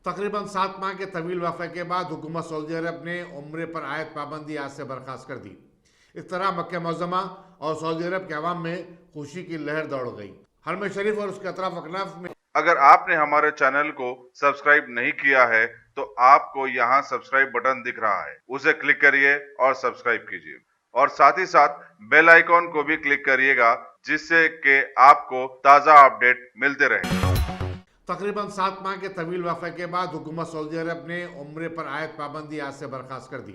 तकरीबन 7 माह के तवील वक़्फ़े के बाद हुकूमत सऊदी अरब ने उम्रे पर आयत पाबंदी आज से बर्खास्त कर दी। इस तरह मक्का मुअज़्ज़मा और सऊदी अरब के अवाम में खुशी की लहर दौड़ गई। हरम शरीफ और उसके अतराफ अकनाफ में अगर आपने हमारे चैनल को सब्सक्राइब नहीं किया है तो आपको यहाँ सब्सक्राइब बटन दिख रहा है, उसे क्लिक करिए और सब्सक्राइब कीजिए और साथ ही साथ बेल आइकॉन को भी क्लिक करिएगा जिससे कि आपको ताज़ा अपडेट मिलते रहे। तकरीबन 7 माह के तवील वक़्फ़े के बाद हुकूमत सऊदी अरब ने उम्रे पर आयत पाबंदी आज से बर्खास्त कर दी।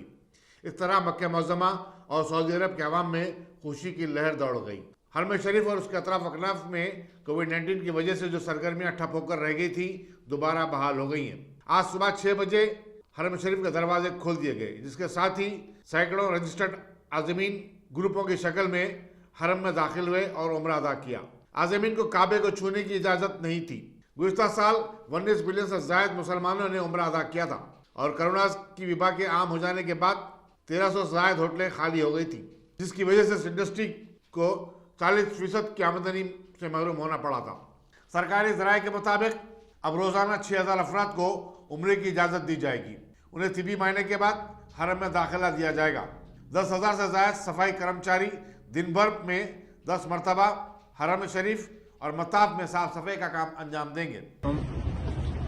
इस तरह मक्का मुअज़्ज़मा और सऊदी अरब के अवाम में खुशी की लहर दौड़ गई। हरम शरीफ और उसके अतराफ अकनाफ में कोविड-19 की वजह से जो सरगर्मियां ठप होकर रह गई थी, दोबारा बहाल हो गई हैं। आज सुबह 6 बजे हरम शरीफ के दरवाजे खोल दिए गए, जिसके साथ ही सैकड़ों रजिस्टर्ड आज़मीन ग्रुपों की शक्ल में हरम में दाखिल हुए और उम्रा अदा किया। आज़मीन को काबे को छूने की इजाज़त नहीं थी। गुज़िश्ता साल 19 मिलियन से ज़ायद मुसलमानों ने उम्रा अदा किया था और कोरोना की विबा के आम हो जाने के बाद 1300 से ज़ायद होटलें खाली हो गई थी, जिसकी वजह से इस इंडस्ट्री को 40% की आमदनी से महरूम होना पड़ा था। सरकारी ज़राए के मुताबिक अब रोज़ाना 6000 अफराद को उम्रे की इजाज़त दी जाएगी। उन्हें तिबी मायने के बाद हरम में दाखिला दिया जाएगा। 10,000 से ज़ायद सफाई कर्मचारी दिन भर में 10 मरतबा हरम शरीफ और मताफ में साफ सफाई का काम अंजाम देंगे।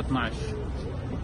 12.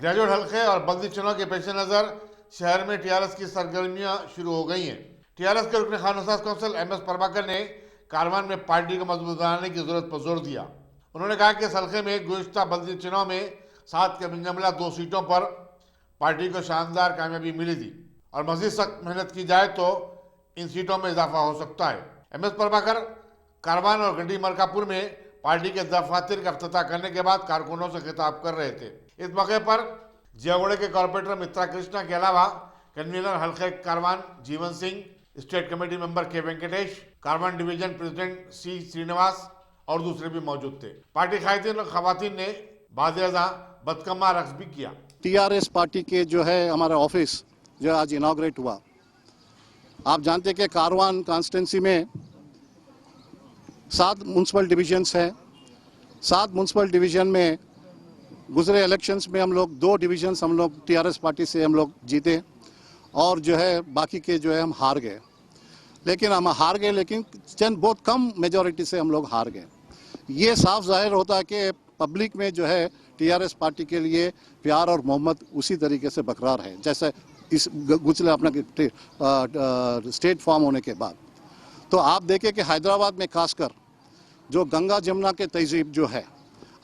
ग्रेजुएट हल्के और बल्दी चुनाव के पेश नज़र शहर में टीआरएस की सरगर्मियां शुरू हो गई हैं। टीआरएस के रुकन खानसाज कौंसिल एमएस प्रभाकर ने कारवान में पार्टी को मजबूत बनाने की जरूरत पर जोर दिया। उन्होंने कहा कि इस हल्के में गुज़िश्ता बल्दी चुनाव में 7 के बिनजमला 2 सीटों पर पार्टी को शानदार कामयाबी मिली थी और मजीद सख्त मेहनत की जाए तो इन सीटों में इजाफा हो सकता है। एमएस प्रभाकर कारवान और गड्डी मरकापुर में पार्टी के दफातर का इफ्तिताह करने के बाद कारकुनों से खिताब कर रहे थे। इस मौके पर जियागोड़े के कॉर्पोरेटर मित्रा कृष्णा के अलावा कन्वीनर हल्के Karwan Jeevan Singh, state committee member के वेंकटेश, कारवान डिवीजन प्रेसिडेंट सी श्रीनिवास और दूसरे भी मौजूद थे। पार्टी कायदीन और खवातीन ने बाज़-ए-अज़ा बदकम्मा रक्स भी किया। टीआरएस पार्टी के जो है हमारा ऑफिस जो आज इनॉग्रेट हुआ। आप जानते कि कारवान कॉन्स्टिट्यूंसी में 7 म्यूनसिपल डिविजन्स हैं। 7 म्यूनसिपल डिवीजन में गुजरे इलेक्शंस में हम लोग 2 डिविजन्स हम लोग टीआरएस पार्टी से हम लोग जीते और जो है बाकी के जो है हम हार गए। लेकिन चंद बहुत कम मेजॉरिटी से हम लोग हार गए। ये साफ जाहिर होता है कि पब्लिक में जो है टीआरएस पार्टी के लिए प्यार और मोहब्बत उसी तरीके से बरकरार है जैसे इस गुजरे अपना स्टेट फॉर्म होने के बाद। तो आप देखें कि हैदराबाद में खासकर जो गंगा जमुना के तहजीब जो है,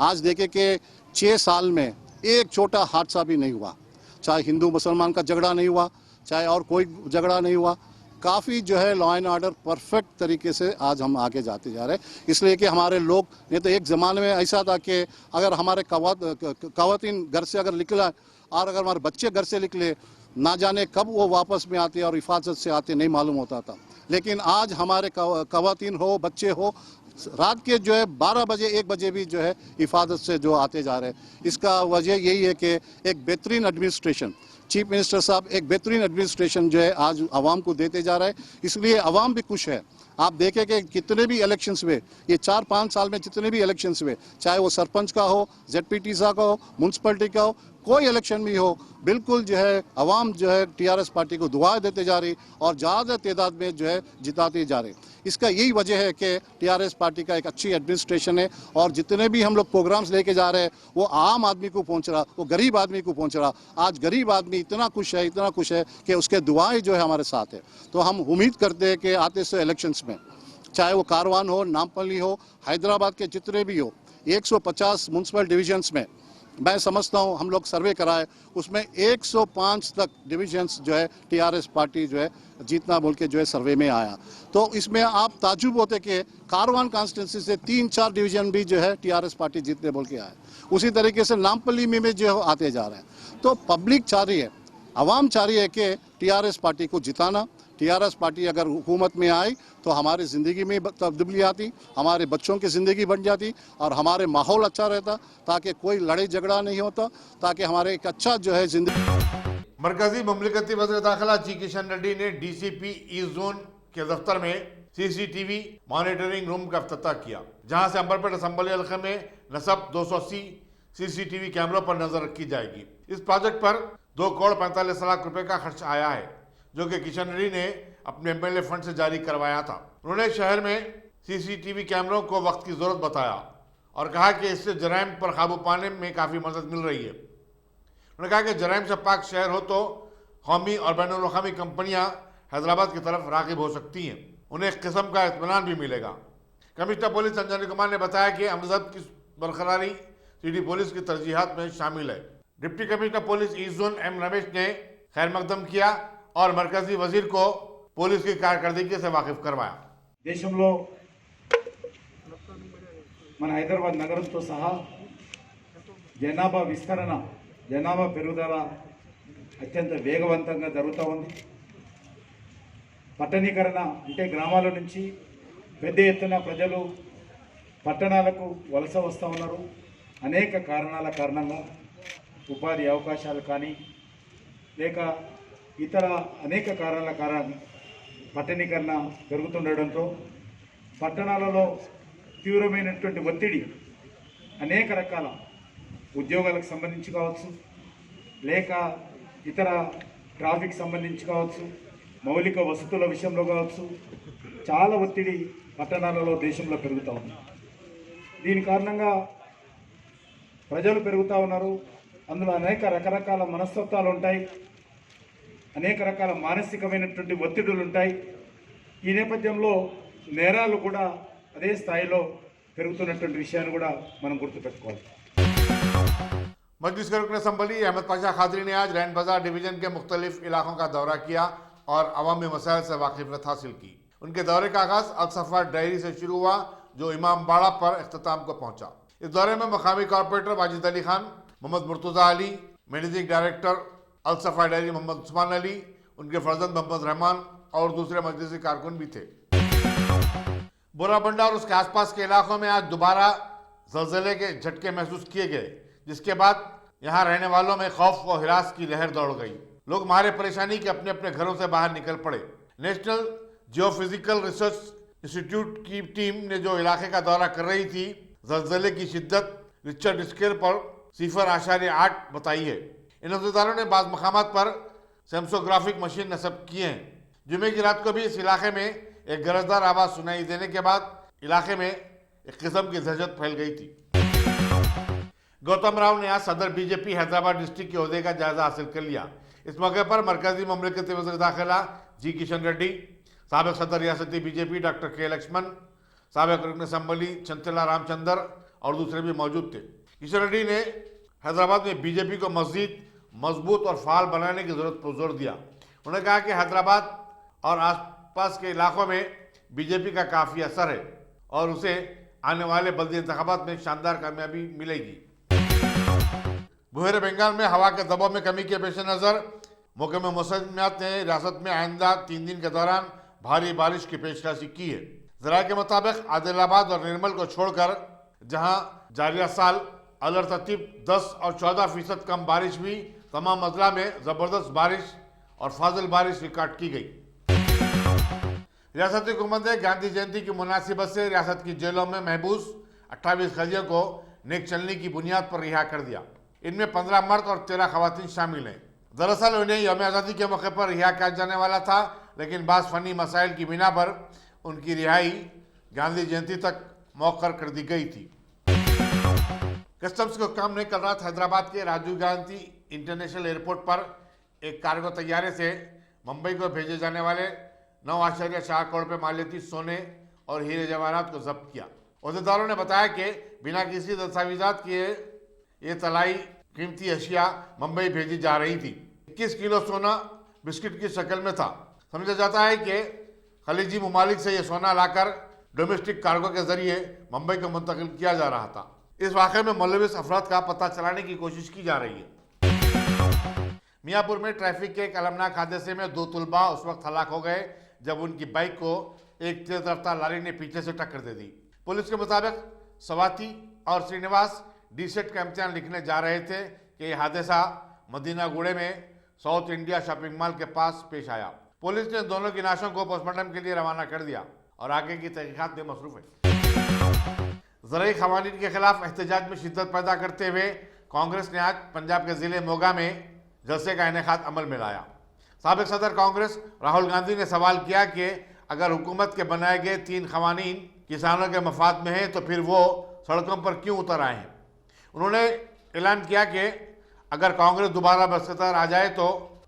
आज देखें कि 6 साल में एक छोटा हादसा भी नहीं हुआ, चाहे हिंदू मुसलमान का झगड़ा नहीं हुआ, चाहे और कोई झगड़ा नहीं हुआ। काफ़ी जो है लॉ एंड ऑर्डर परफेक्ट तरीके से आज हम आगे जाते जा रहे हैं। इसलिए कि हमारे लोग, नहीं तो एक ज़माने में ऐसा था कि अगर हमारे ख़वातीन घर से अगर निकला और अगर हमारे बच्चे घर से निकले, ना जाने कब वो वापस में आते और हिफाजत से आते नहीं मालूम होता था। लेकिन आज हमारे ख़वातीन हो, बच्चे हो, रात के जो है 12 बजे 1 बजे भी जो है हिफाजत से जो आते जा रहे हैं। इसका वजह यही है कि एक बेहतरीन एडमिनिस्ट्रेशन, चीफ मिनिस्टर साहब एक बेहतरीन एडमिनिस्ट्रेशन जो है आज आवाम को देते जा रहे हैं, इसलिए आवाम भी खुश है। आप देखें कि कितने भी इलेक्शंस हुए, ये 4-5 साल में जितने भी इलेक्शंस हुए, चाहे वो सरपंच का हो, जेडपीटी का हो, म्यूनसिपलिटी का हो, कोई इलेक्शन भी हो, बिल्कुल जो है अवाम जो है टीआरएस पार्टी को दुआ देते जा रही और ज़्यादा तादाद में जो है जिताते जा रहे। इसका यही वजह है कि टीआरएस पार्टी का एक अच्छी एडमिनिस्ट्रेशन है और जितने भी हम लोग प्रोग्राम्स लेके जा रहे हैं वो आम आदमी को पहुंच रहा, वो गरीब आदमी को पहुंच रहा। आज गरीब आदमी इतना खुश है कि उसके दुआएं जो है हमारे साथ है। तो हम उम्मीद करते हैं कि आते से इलेक्शंस में, चाहे वो कारवान हो, नामपल्ली हो, हैदराबाद के जितने भी हो, 150 म्यूनसिपल डिविजन्स में मैं समझता हूं हम लोग सर्वे कराए, उसमें 105 तक डिविजन्स जो है टीआरएस पार्टी जो है जीतना बोल के जो है सर्वे में आया। तो इसमें आप ताजुब होते कि कारवान कॉन्स्टिट्यूंसी से 3-4 डिवीजन भी जो है टीआरएस पार्टी जीतने बोल के आए। उसी तरीके से नामपल्ली में जो है आते जा रहे हैं। तो पब्लिक चाह रही है, आवाम चाह रही है कि टीआरएस पार्टी को जिताना। टीआरएस पार्टी अगर हुकूमत में आई तो हमारी ज़िंदगी में तब्दीली आती, हमारे बच्चों की ज़िंदगी बन जाती और हमारे माहौल अच्छा रहता, ताकि कोई लड़ाई झगड़ा नहीं होता, ताकि हमारे एक अच्छा जो है ज़िंदगी। मरकजी ममलिकती वज़ीर दाखिला जी किशन रेड्डी ने डीसीपी ईस्ट जोन के दफ्तर में सीसीटीवी मॉनिटरिंग रूम का इफ्तिताह किया, जहां से अंबरपेट असम्बली हल्के में नस्ब 280 सीसीटीवी कैमरों पर नजर रखी जाएगी। इस प्रोजेक्ट पर 2 करोड़ 45 लाख रुपए का खर्च आया है, जो कि किशन रेड्डी ने अपने एमएलए फंड से जारी करवाया था। उन्होंने शहर में सीसीटीवी कैमरों को वक्त की जरूरत बताया और कहा कि इससे जराइम पर काबू पाने में काफ़ी मदद मिल रही है। उन्होंने कहा कि जराइम से पाक शहर हो तो कौमी और बैनुल-अक़वामी कंपनियां हैदराबाद की तरफ राग़िब हो सकती हैं, उन्हें एक किस्म का इत्मीनान भी मिलेगा। कमिश्नर पुलिस संजय कुमार ने बताया कि अमन की बरकरारी सिटी पुलिस की तरजीहात में शामिल है। Deputy commissioner police east zone M Ramesh ने खैर मकदम किया और मरकजी वजीर को पुलिस की कारकर्दगी से वाकिफ करवाया। దేశంలో మన హైదరాబాద్ నగరంతో సహా జనాభా విస్తరణ, జనాభా పెరుగుదల అత్యంత వేగవంతంగా జరుగుతూ ఉంది. పట్టణీకరణ అంటే గ్రామాల నుంచి పెద్ద ఎత్తున ప్రజలు పట్టణాలకు వలస వస్తూ ఉన్నారు. అనేక కారణాల కారణంగా ఉపాధి అవకాశాలు కానీ లేక ఇతర అనేక కారణాల కారణంగా పట్టణీకరణ పెరుగుతుండడంతో పట్టణాలలో తీవ్రమైనటువంటి ఒత్తిడి అనేక రకాల ఉద్యోగాలకు సంబంధించి కావచ్చు, లేక ఇతర ట్రాఫిక్ సంబంధించి కావచ్చు, మౌలిక వసతుల విషయంలో కావచ్చు, చాలా ఒత్తిడి పట్టణాలలో దేశంలో పెరుగుతూ ఉంది. దీని కారణంగా ప్రజలు పెరుగుతూ ఉన్నారు. అందులో అనేక రకరకాల మనస్తత్వాలు ఉంటాయి, అనేక రకాల మానసికమైనటువంటి ఒత్తిడులు ఉంటాయి. ఈ నేపథ్యంలో నేరాలు కూడా అదే స్థాయిలో పెరుగుతున్నటువంటి విషయాన్ని కూడా మనం గుర్తుపెట్టుకోవాలి. मजलिस के रुकन असम्बली अहमद पाशा खादरी ने आज रैन बाजार डिवीजन के मुख्तलिफ इलाकों का दौरा किया और अवामी मसाइल से वाकिफियत हासिल की। उनके दौरे का आगाज अलसफा डायरी से शुरू हुआ, जो इमाम बाड़ा पर अख्ताम को पहुंचा। इस दौरे में मकामी corporator Wajid Ali Khan, Mohammed Murtaza Ali, managing director Alsafa dairy Mohammed Usman Ali, उनके फर्जंद मोहम्मद रहमान और दूसरे मजलिसी कारकुन भी थे। बोराबंडा और उसके आसपास के इलाकों में आज दोबारा ज़लज़ले के झटके महसूस किए गए, जिसके बाद यहाँ रहने वालों में खौफ व हिरास की लहर दौड़ गई। लोग मारे परेशानी के अपने अपने घरों से बाहर निकल पड़े। नेशनल जियोफिजिकल रिसर्च इंस्टीट्यूट की टीम ने जो इलाके का दौरा कर रही थी, ज़लज़ले की शिद्दत रिचर्ड स्केल पर 0.8 बताई है। इन अहदेदारों ने बाज़ मकामात पर सेम्सोग्राफिक मशीन नस्ब किए हैं। जुमे की रात को भी इस इलाके में एक गरजदार आवाज़ सुनाई देने के बाद इलाके में एक किस्म की दहशत फैल गई थी। गौतम राव ने आज सदर बीजेपी हैदराबाद डिस्ट्रिक्ट के ओहदे का जायजा हासिल कर लिया। इस मौके पर मरकजी ममलिकती वज़ीर दाखिला जी किशन रेड्डी, साबिक़ सदर रियासती बीजेपी डॉक्टर के लक्ष्मण, साबिक़ रुकन असम्बली चंचला रामचंदर और दूसरे भी मौजूद थे। किशन रेड्डी ने हैदराबाद में बीजेपी को मज़ीद मजबूत और फाल बनाने की जरूरत पर जोर दिया। उन्होंने कहा कि हैदराबाद और आसपास के इलाकों में बीजेपी का काफ़ी असर है और उसे आने वाले बल्दी इंतखाबात में शानदार कामयाबी मिलेगी। बहरे बंगाल में हवा के दबाव में कमी के पेश नज़र महकमा मौसमियात ने रियासत में आइंदा 3 दिन के दौरान भारी बारिश की पेशकशी की है। ज़रा के मुताबिक आदिलाबाद और निर्मल को छोड़कर जहां जारिया साल अलर्ट तरतीब 10 और 14% कम बारिश हुई, तमाम अजला में ज़बरदस्त बारिश और फाजिल बारिश रिकॉर्ड की गई। रियासती हुकूमत ने गांधी जयंती की मुनासिबत से रियासत की जेलों में महबूस 28 कैदियों को नेक चलने की बुनियाद पर रिहा कर दिया। इनमें 15 मर्द और 13 खवातीन शामिल हैं। दरअसल उन्हें यौम आज़ादी के मौके पर रिहा किया जाने वाला था, लेकिन बाज़ फनी मसाइल की बिना पर उनकी रिहाई गांधी जयंती तक मौखर कर दी गई थी। कस्टम्स को काम नहीं कर रहा था। हैदराबाद के राजीव गांधी इंटरनेशनल एयरपोर्ट पर एक कार्गो तैयारे से मुंबई को भेजे जाने वाले 9.4 करोड़ रुपये मालियती सोने और हीरे जवाहरात को जब्त किया। अहदेदारों ने बताया कि बिना किसी दस्तावेजात के ये तलाई कीमती अशिया मुंबई भेजी जा रही थी। 21 किलो सोना बिस्किट की शक्ल में था। समझा जाता है कि खलीजी ममालिक से यह सोना लाकर डोमेस्टिक कार्गो के जरिए मुंबई को मुंतकिल किया जा रहा था। इस वाक़े में मुलविस अफराद का पता चलाने की कोशिश की जा रही है। मियाँपुर में ट्रैफिक के एक अलमनाक हादसे में 2 तुलबा उस वक्त हलाक हो गए जब उनकी बाइक को एक तेज रफ्तार लारी ने पीछे से टक्कर दे दी। पुलिस के मुताबिक स्वाति और श्रीनिवास डी-सेट का इम्तिहान लिखने जा रहे थे कि यह हादसा मदीना गुड़े में साउथ इंडिया शॉपिंग मॉल के पास पेश आया। पुलिस ने दोनों की लाशों को पोस्टमार्टम के लिए रवाना कर दिया और आगे की तहकीकात में मसरूफ है। ज़राई ख़वानीन के खिलाफ एहतजाज में शिद्दत पैदा करते हुए कांग्रेस ने आज पंजाब के ज़िले मोगा में जलसे का इनेकाद अमल में लाया। साबिक़ सदर कांग्रेस राहुल गांधी ने सवाल किया कि अगर हुकूमत के बनाए गए 3 ख़वानीन किसानों के मफाद में हैं तो फिर वो सड़कों पर क्यों उतर आए हैं। उन्होंने ऐलान किया कि अगर कांग्रेस दोबारा बरसतर आ जाए तो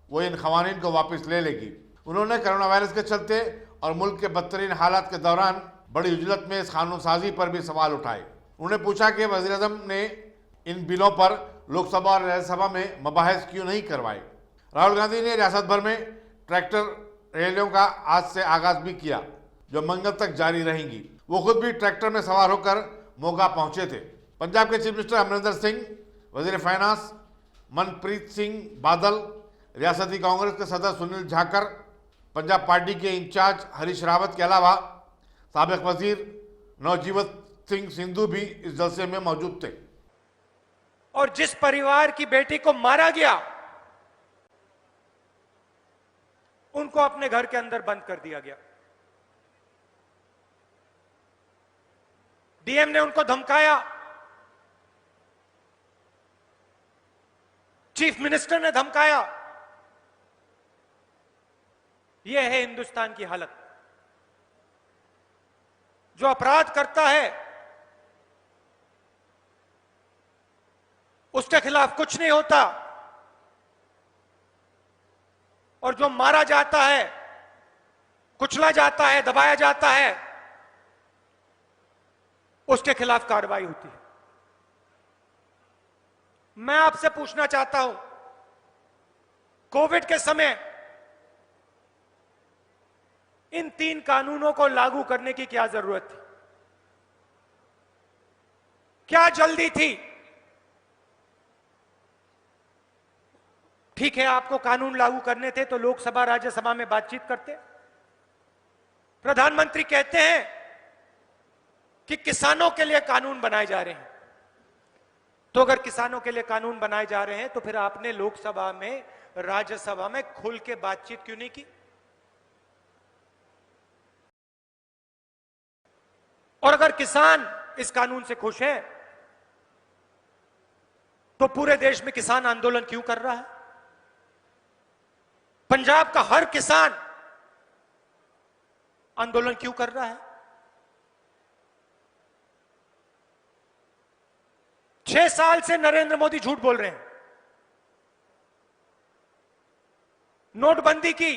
वो इन ख़वानीन को वापस ले लेगी। उन्होंने कोरोना वायरस के चलते और मुल्क के बदतरीन हालात के दौरान बड़ी उजलत में इस कानून साजी पर भी सवाल उठाए। उन्होंने पूछा कि वज़ीर-ए-आज़म ने इन बिलों पर लोकसभा और राज्यसभा में मबाहिस क्यों नहीं करवाए। राहुल गांधी ने रियासत भर में ट्रैक्टर रैलियों का आज से आगाज भी किया जो मंगल तक जारी रहेंगी। वो खुद भी ट्रैक्टर में सवार होकर मोगा पहुंचे थे। पंजाब के चीफ मिनिस्टर अमरिंदर सिंह, वजीर फाइनेंस मनप्रीत सिंह बादल, रियासती कांग्रेस के सदर सुनील झाकर, पंजाब पार्टी के इंचार्ज हरीश रावत के अलावा साबिक वजीर नवजीवत सिंह सिंधु भी इस जलसे में मौजूद थे। और जिस परिवार की बेटी को मारा गया उनको अपने घर के अंदर बंद कर दिया गया। डीएम ने उनको धमकाया, चीफ मिनिस्टर ने धमकाया। यह है हिंदुस्तान की हालत। जो अपराध करता है उसके खिलाफ कुछ नहीं होता और जो मारा जाता है, कुचला जाता है, दबाया जाता है, उसके खिलाफ कार्रवाई होती है। मैं आपसे पूछना चाहता हूं, कोविड के समय इन 3 कानूनों को लागू करने की क्या जरूरत थी? क्या जल्दी थी? ठीक है, आपको कानून लागू करने थे तो लोकसभा राज्यसभा में बातचीत करते। प्रधानमंत्री कहते हैं कि किसानों के लिए कानून बनाए जा रहे हैं, तो अगर किसानों के लिए कानून बनाए जा रहे हैं तो फिर आपने लोकसभा में, राज्यसभा में खुल के बातचीत क्यों नहीं की? और अगर किसान इस कानून से खुश है तो पूरे देश में किसान आंदोलन क्यों कर रहा है? पंजाब का हर किसान आंदोलन क्यों कर रहा है? 6 साल से नरेंद्र मोदी झूठ बोल रहे हैं। नोटबंदी की,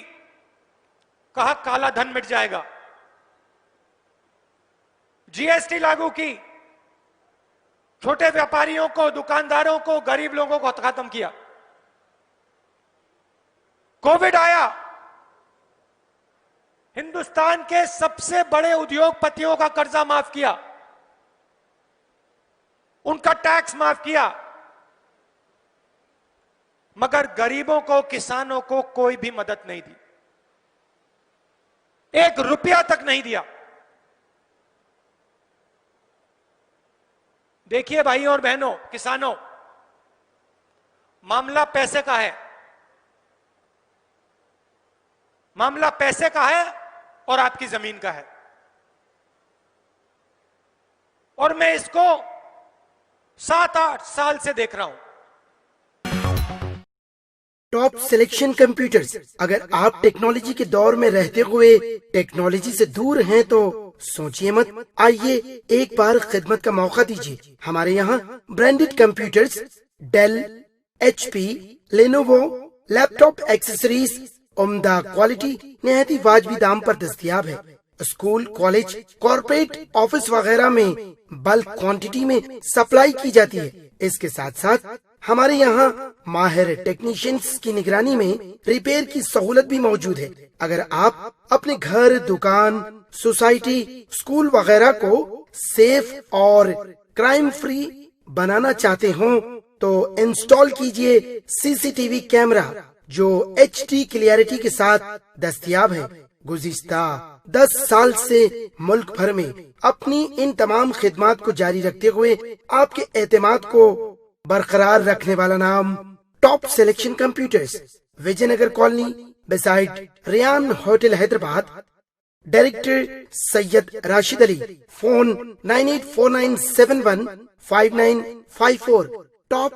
कहा काला धन मिट जाएगा। जीएसटी लागू की, छोटे व्यापारियों को, दुकानदारों को, गरीब लोगों को खत्म किया। कोविड आया, हिंदुस्तान के सबसे बड़े उद्योगपतियों का कर्जा माफ किया, उनका टैक्स माफ किया, मगर गरीबों को, किसानों को कोई भी मदद नहीं दी। 1 रुपया तक नहीं दिया। देखिए भाइयों और बहनों, किसानों, मामला पैसे का है। मामला पैसे का है और आपकी जमीन का है। और मैं इसको 7-8 साल से देख रहा हूं। Top selection computers. अगर आप टेक्नोलॉजी के दौर में रहते हुए टेक्नोलॉजी से दूर हैं तो सोचिए मत, आइए एक बार खिदमत का मौका दीजिए। हमारे यहाँ branded computers Dell, HP, Lenovo, laptop accessories उम्दा क्वालिटी निहायती वाजबी दाम पर दस्तयाब है। स्कूल, कॉलेज, कॉर्पोरेट, ऑफिस वगैरह में बल्क क्वांटिटी में सप्लाई की जाती है। इसके साथ साथ हमारे यहाँ माहिर टेक्नीशियंस की निगरानी में रिपेयर की सहूलत भी मौजूद है। अगर आप अपने घर, दुकान, सोसाइटी, स्कूल वगैरह को सेफ और क्राइम फ्री बनाना चाहते हो तो इंस्टॉल कीजिए CCTV कैमरा जो HD क्लियरिटी के साथ दस्तयाब है। गुज़िश्ता 10 साल से मुल्क भर में अपनी इन तमाम खिदमात को जारी रखते हुए आपके एतमाद को बरकरार रखने वाला नाम top selection computers, Vijayanagar colony beside Riyan hotel Hyderabad. Director Syed Rashid Ali. Phone 9849715954। Top